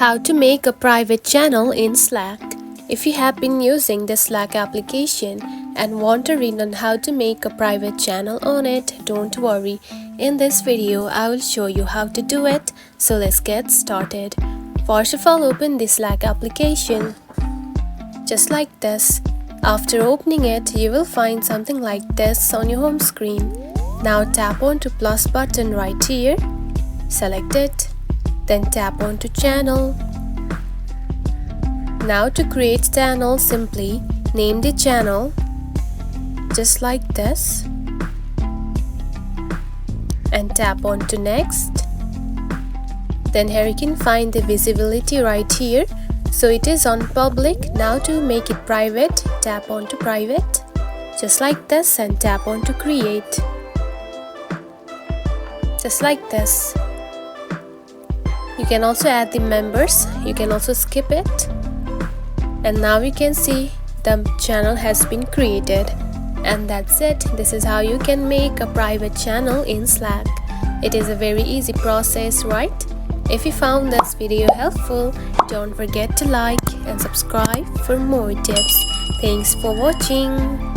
How to make a private channel in Slack. If you have been using the Slack application and want to read on how to make a private channel on it, don't worry. In this video, I will show you how to do it. So let's get started. First of all, open the Slack application. Just like this. After opening it, you will find something like this on your home screen. Now tap on to plus button right here. Select it. Then tap on to channel. Now to create channel, simply name the channel just like this and tap on to next. Then here you can find the visibility right here. So it is on public. Now to make it private, tap on to private just like this and tap on to create just like this. You can also add the members, you can also skip it, and now you can see the channel has been created. And that's it. This is how you can make a private channel in Slack. It is a very easy process, right? If you found this video helpful, don't forget to like and subscribe for more tips. Thanks for watching.